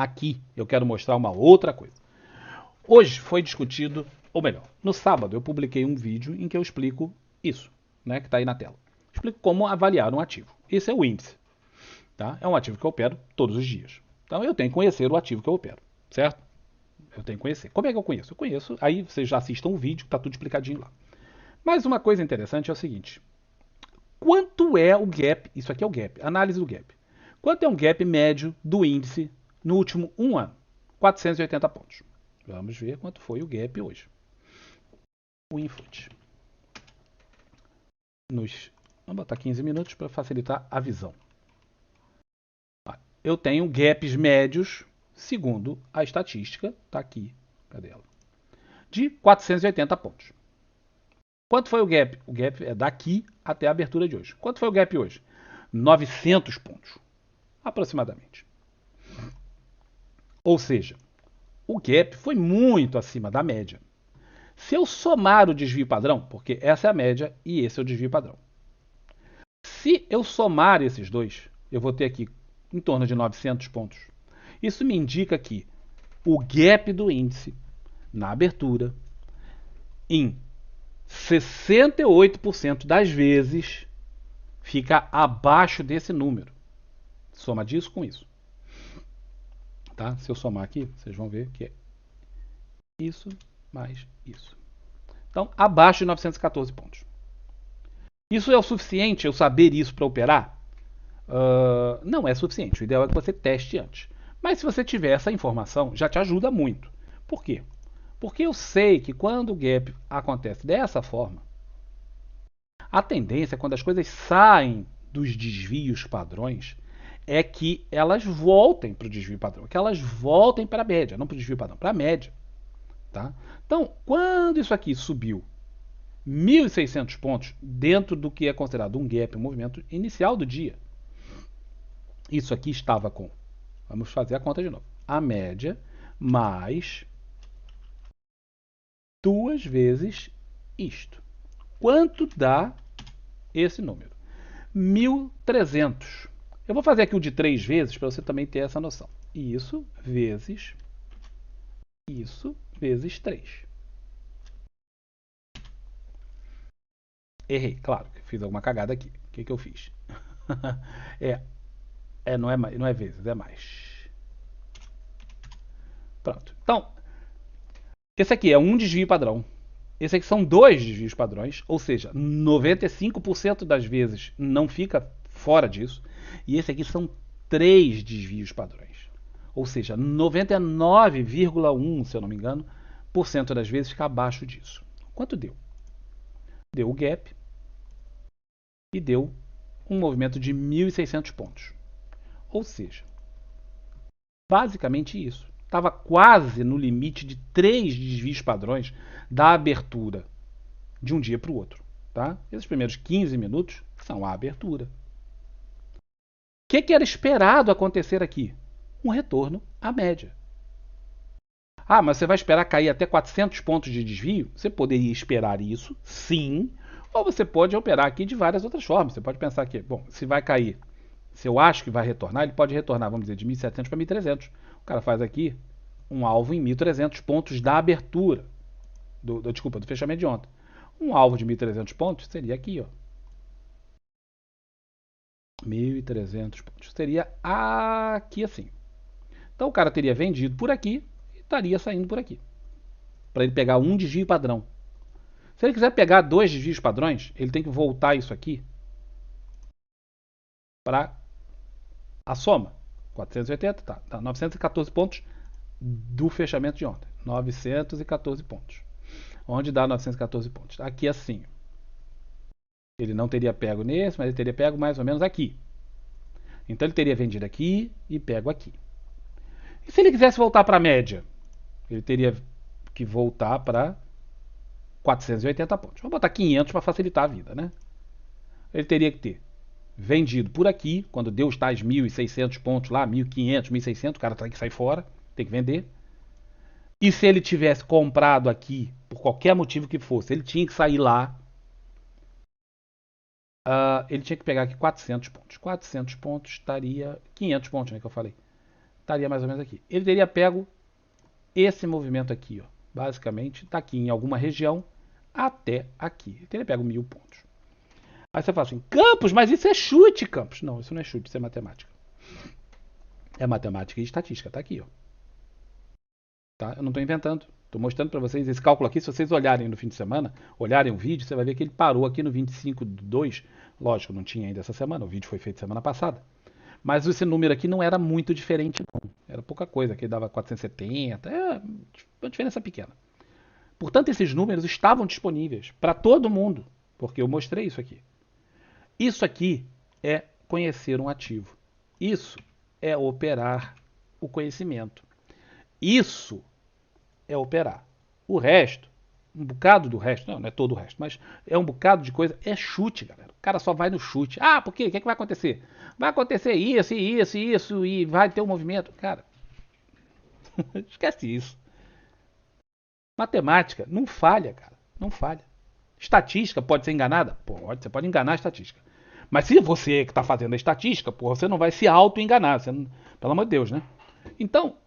aqui eu quero mostrar uma outra coisa. Hoje foi discutido, ou melhor, no sábado eu publiquei um vídeo em que eu explico isso, né, que está aí na tela. Explico como avaliar um ativo. Esse é o índice. Tá? É um ativo que eu opero todos os dias. Então eu tenho que conhecer o ativo que eu opero, certo? Eu tenho que conhecer. Como é que eu conheço? Eu conheço, aí vocês já assistam o vídeo, que está tudo explicadinho lá. Mas uma coisa interessante é o seguinte: quanto é o gap? Isso aqui é o gap, análise do gap. Quanto é um gap médio do índice no último um ano? 480 pontos. Vamos ver quanto foi o gap hoje. O input. Vamos botar 15 minutos para facilitar a visão. Eu tenho gaps médios, segundo a estatística, está aqui, cadê ela? De 480 pontos. Quanto foi o gap? O gap é daqui até a abertura de hoje. Quanto foi o gap hoje? 900 pontos, aproximadamente. Ou seja, o gap foi muito acima da média. Se eu somar o desvio padrão, porque essa é a média e esse é o desvio padrão. Se eu somar esses dois, eu vou ter aqui em torno de 900 pontos. Isso me indica que o gap do índice na abertura, em 68% das vezes, fica abaixo desse número. Soma disso com isso. Tá? Se eu somar aqui, vocês vão ver que é isso mais isso. Então, abaixo de 914 pontos. Isso é o suficiente eu saber isso para operar? Não é suficiente. O ideal é que você teste antes. Mas se você tiver essa informação, já te ajuda muito. Por quê? Porque eu sei que quando o gap acontece dessa forma, a tendência, quando as coisas saem dos desvios padrões, é que elas voltem para o desvio padrão, que elas voltem para a média, não para o desvio padrão, para a média. Tá? Então, quando isso aqui subiu 1.600 pontos dentro do que é considerado um gap, um movimento inicial do dia, isso aqui estava com, vamos fazer a conta de novo, a média mais 2 vezes isto. Quanto dá esse número? 1.300. Eu vou fazer aqui o de 3 vezes para você também ter essa noção. Isso vezes 3. Errei, claro, fiz alguma cagada aqui. O que eu fiz? Não é vezes, é mais. Pronto. Então, esse aqui é um desvio padrão. Esse aqui são 2 desvios padrões, ou seja, 95% das vezes não fica fora disso. E esse aqui são 3 desvios padrões. Ou seja, 99,1, se eu não me engano, por cento das vezes fica abaixo disso. Quanto deu? Deu o gap e deu um movimento de 1.600 pontos. Ou seja, basicamente isso. Estava quase no limite de 3 desvios padrões da abertura de um dia para o outro. Tá? Esses primeiros 15 minutos são a abertura. O que era esperado acontecer aqui? Um retorno à média. Ah, mas você vai esperar cair até 400 pontos de desvio? Você poderia esperar isso, sim. Ou você pode operar aqui de várias outras formas. Você pode pensar que, bom, se vai cair, se eu acho que vai retornar, ele pode retornar, vamos dizer, de 1.700 para 1.300. O cara faz aqui um alvo em 1.300 pontos da abertura, do fechamento de ontem. Um alvo de 1.300 pontos seria aqui, ó. 1.300 pontos. Seria aqui assim. Então o cara teria vendido por aqui e estaria saindo por aqui. Para ele pegar um desvio padrão. Se ele quiser pegar 2 desvios padrões, ele tem que voltar isso aqui para a soma. 480, tá 914 pontos do fechamento de ontem. 914 pontos. Onde dá 914 pontos? Aqui assim. Ele não teria pego nesse, mas ele teria pego mais ou menos aqui. Então ele teria vendido aqui e pego aqui. E se ele quisesse voltar para a média? Ele teria que voltar para 480 pontos. Vou botar 500 para facilitar a vida, né? Ele teria que ter vendido por aqui, quando deu os tais 1.600 pontos lá, 1.500, 1.600, o cara tem que sair fora, tem que vender. E se ele tivesse comprado aqui, por qualquer motivo que fosse, ele tinha que sair lá, ele tinha que pegar aqui 400 pontos. 400 pontos estaria... 500 pontos, né, que eu falei. estaria mais ou menos aqui. Ele teria pego esse movimento aqui, ó. Basicamente, está aqui em alguma região até aqui. Ele teria pego 1000 pontos. Aí você fala assim, Campos, mas isso é chute, Campos. Não, isso não é chute, isso é matemática. É matemática e estatística, tá aqui, ó. Tá? Eu não estou inventando. Estou mostrando para vocês esse cálculo aqui. Se vocês olharem no fim de semana, olharem o vídeo, você vai ver que ele parou aqui no 25/2. Lógico, não tinha ainda essa semana, o vídeo foi feito semana passada. Mas esse número aqui não era muito diferente, não. Era pouca coisa, aqui dava 470, é uma diferença pequena. Portanto, esses números estavam disponíveis para todo mundo, porque eu mostrei isso aqui. Isso aqui é conhecer um ativo. Isso é operar o conhecimento. Isso é operar. O resto, um bocado do resto, não é todo o resto, mas é um bocado de coisa, é chute, galera. O cara só vai no chute. Ah, por quê? O que é que vai acontecer? Vai acontecer isso, isso, isso, e vai ter um movimento. Cara, esquece isso. Matemática não falha, cara. Não falha. Estatística pode ser enganada? Pode, você pode enganar a estatística. Mas se você que está fazendo a estatística, porra, você não vai se auto-enganar. Pelo amor de Deus, né? Então,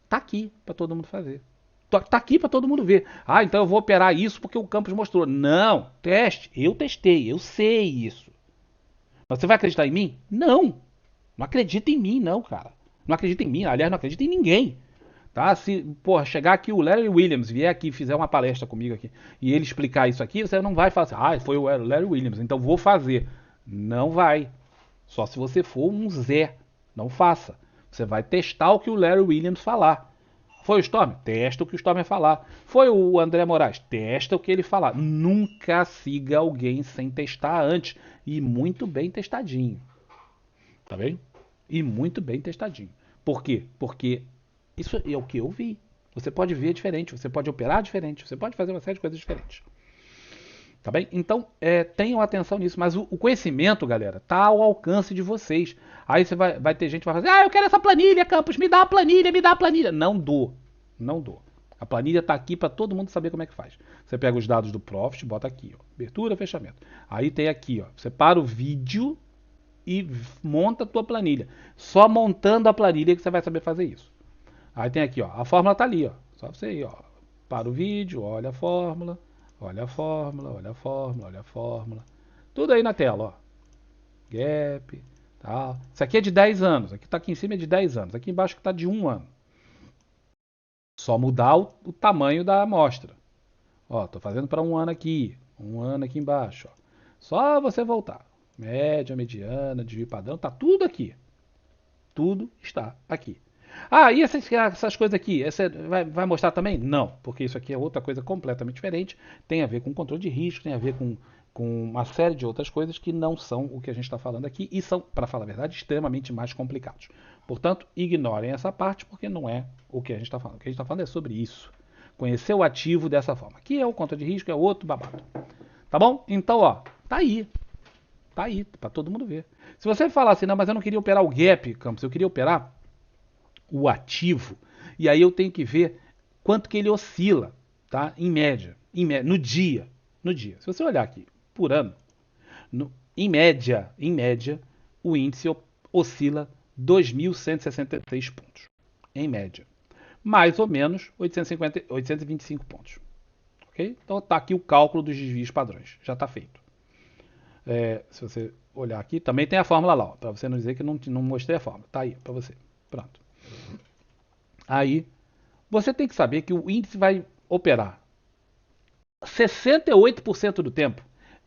tá aqui para todo mundo fazer. Tá aqui para todo mundo ver. Ah, então eu vou operar isso porque o Campos mostrou. Não, teste. Eu testei, eu sei isso. Mas você vai acreditar em mim? Não. Não acredita em mim, não, cara. Não acredita em mim. Aliás, não acredita em ninguém. Tá? Se, porra, chegar aqui o Larry Williams, vier aqui e fizer uma palestra comigo aqui, e ele explicar isso aqui, você não vai falar assim, ah, foi o Larry Williams, então vou fazer. Não vai. Só se você for um Zé. Não faça. Você vai testar o que o Larry Williams falar. Foi o Storm? Testa o que o Storm falar. Foi o André Moraes? Testa o que ele falar. Nunca siga alguém sem testar antes. E muito bem testadinho. Tá bem? E muito bem testadinho. Por quê? Porque isso é o que eu vi. Você pode ver diferente, você pode operar diferente, você pode fazer uma série de coisas diferentes. Tá bem? Então, tenham atenção nisso. Mas o conhecimento, galera, tá ao alcance de vocês. Aí você vai ter gente que vai fazer, ah, eu quero essa planilha, Campos, me dá a planilha, me dá a planilha. Não dou. Não dou. A planilha tá aqui para todo mundo saber como é que faz. Você pega os dados do Profit, bota aqui, ó, abertura, fechamento. Aí tem aqui, ó, você para o vídeo e monta a tua planilha. Só montando a planilha que você vai saber fazer isso. Aí tem aqui, ó, a fórmula tá ali, ó. Só você ir, ó, para o vídeo, olha a fórmula. Olha a fórmula, olha a fórmula, olha a fórmula. Tudo aí na tela, ó. Gap, tal. Isso aqui é de 10 anos. Aqui tá aqui em cima é de 10 anos. Aqui embaixo tá de 1 ano. Só mudar o tamanho da amostra. Ó, tô fazendo para 1 ano aqui. 1 ano aqui embaixo, ó. Só você voltar. Média, mediana, desvio padrão, tá tudo aqui. Tudo está aqui. Ah, e essas coisas aqui, vai mostrar também? Não, porque isso aqui é outra coisa completamente diferente. Tem a ver com controle de risco, tem a ver com uma série de outras coisas que não são o que a gente está falando aqui e são, para falar a verdade, extremamente mais complicados. Portanto, ignorem essa parte porque não é o que a gente está falando. O que a gente está falando é sobre isso. Conhecer o ativo dessa forma. Aqui é o controle de risco, é outro babado. Tá bom? Então, ó, tá aí. Tá aí, para todo mundo ver. Se você falar assim, não, mas eu não queria operar o gap, Campos, eu queria operar o ativo, e aí eu tenho que ver quanto que ele oscila, tá? Em média, no dia. Se você olhar aqui por ano, em média, o índice oscila 2.166 pontos. Em média. Mais ou menos 825 pontos. Ok? Então tá aqui o cálculo dos desvios padrões. Já está feito. Se você olhar aqui, também tem a fórmula lá, para você não dizer que não mostrei a fórmula. Tá aí, para você. Pronto. Aí, você tem que saber que o índice vai operar 68% do tempo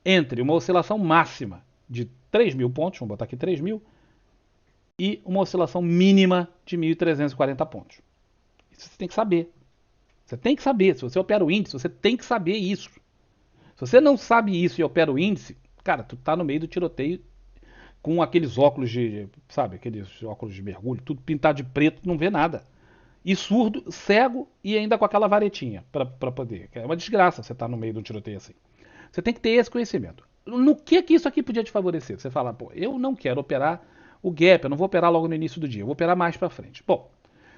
entre uma oscilação máxima de 3.000 pontos, vamos botar aqui 3.000, e uma oscilação mínima de 1.340 pontos. Isso você tem que saber. Você tem que saber. Se você opera o índice, você tem que saber isso. Se você não sabe isso e opera o índice, cara, tu tá no meio do tiroteio com aqueles óculos sabe, aqueles óculos de mergulho, tudo pintado de preto, não vê nada. E surdo, cego e ainda com aquela varetinha para poder. É uma desgraça você estar no meio de um tiroteio assim. Você tem que ter esse conhecimento. No que isso aqui podia te favorecer? Você fala, pô, eu não quero operar o gap, eu não vou operar logo no início do dia, eu vou operar mais para frente. Bom,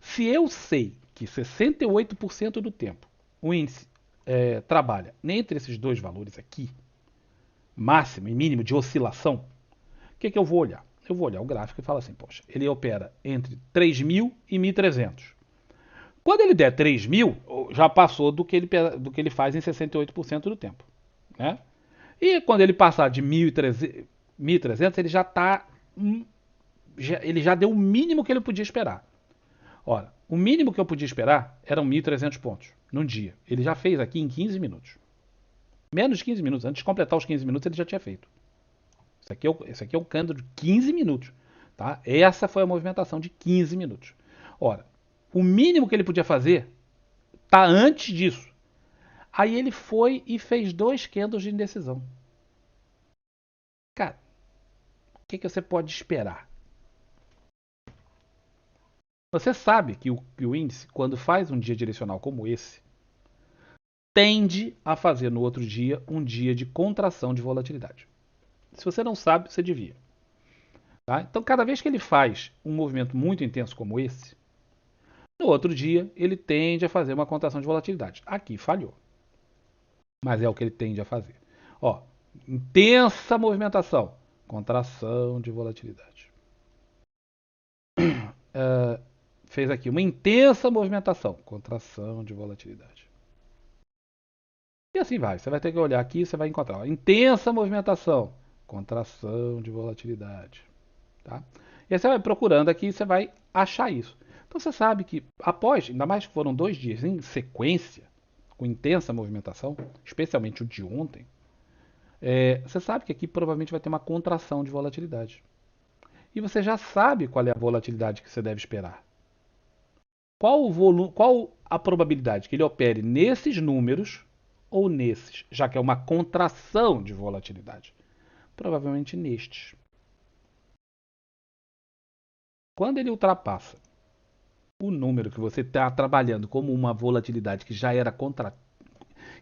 se eu sei que 68% do tempo o índice trabalha entre esses dois valores aqui, máximo e mínimo de oscilação, o que eu vou olhar? eu vou olhar o gráfico e falo assim, poxa, ele opera entre 3.000 e 1.300. Quando ele der 3.000, já passou do que ele faz em 68% do tempo. Né? E quando ele passar de 1.300, ele já está... Ele já deu o mínimo que ele podia esperar. Ora, o mínimo que eu podia esperar eram 1.300 pontos num dia. Ele já fez aqui em 15 minutos. Menos de 15 minutos. Antes de completar os 15 minutos, ele já tinha feito. Esse aqui é o candle de 15 minutos. Tá? Essa foi a movimentação de 15 minutos. Ora, o mínimo que ele podia fazer está antes disso. Aí ele foi e fez 2 candles de indecisão. Cara, o que você pode esperar? Você sabe que o índice, quando faz um dia direcional como esse, tende a fazer no outro dia um dia de contração de volatilidade. Se você não sabe, você devia. Tá? Então, cada vez que ele faz um movimento muito intenso como esse, no outro dia ele tende a fazer uma contração de volatilidade. Aqui falhou. Mas é o que ele tende a fazer. Ó, intensa movimentação, contração de volatilidade. Fez aqui uma intensa movimentação, contração de volatilidade. E assim vai. Você vai ter que olhar aqui e você vai encontrar. Ó, intensa movimentação, contração de volatilidade. Tá? E aí você vai procurando aqui e você vai achar isso. Então você sabe que após, ainda mais que foram 2 dias em sequência, com intensa movimentação, especialmente o de ontem, você sabe que aqui provavelmente vai ter uma contração de volatilidade. E você já sabe qual é a volatilidade que você deve esperar. Qual a probabilidade que ele opere nesses números ou nesses, já que é uma contração de volatilidade? Provavelmente nestes. Quando ele ultrapassa o número que você está trabalhando como uma volatilidade que já era que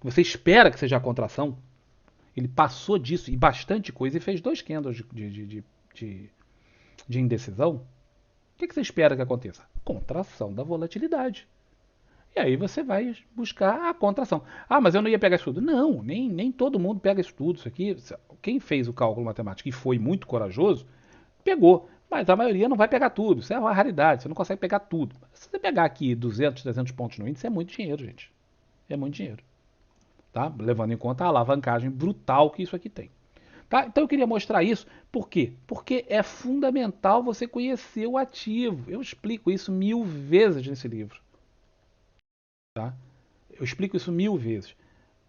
você espera que seja a contração, ele passou disso e bastante coisa e fez 2 candles de indecisão. O que você espera que aconteça? Contração da volatilidade. E aí você vai buscar a contração. Ah, mas eu não ia pegar isso tudo. Não, nem todo mundo pega isso tudo. Isso aqui, quem fez o cálculo matemático e foi muito corajoso, pegou. Mas a maioria não vai pegar tudo. Isso é uma raridade. Você não consegue pegar tudo. Se você pegar aqui 200, 300 pontos no índice, é muito dinheiro, gente. É muito dinheiro. Tá? Levando em conta a alavancagem brutal que isso aqui tem. Tá? Então eu queria mostrar isso. Por quê? Porque é fundamental você conhecer o ativo. Eu explico isso 1000 vezes nesse livro. Tá? Eu explico isso 1000 vezes.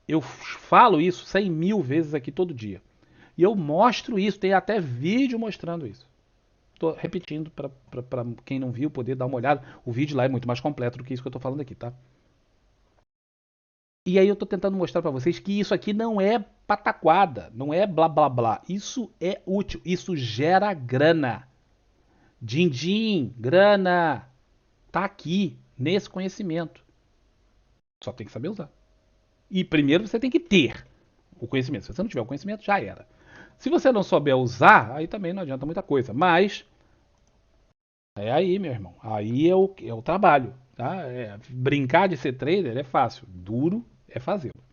Eu falo isso 100.000 vezes aqui todo dia. E eu mostro isso. Tem até vídeo mostrando isso. Estou repetindo para quem não viu poder dar uma olhada. O vídeo lá é muito mais completo do que isso que eu estou falando aqui, tá? E aí eu estou tentando mostrar para vocês que isso aqui não é pataquada, não é blá blá blá. Isso é útil, isso gera grana. Din-din, grana. Tá aqui, nesse conhecimento. Só tem que saber usar. E primeiro você tem que ter o conhecimento. Se você não tiver o conhecimento, já era. Se você não souber usar, aí também não adianta muita coisa. Mas é aí, meu irmão. Aí é o trabalho. Tá? Brincar de ser trader é fácil. Duro é fazê-lo.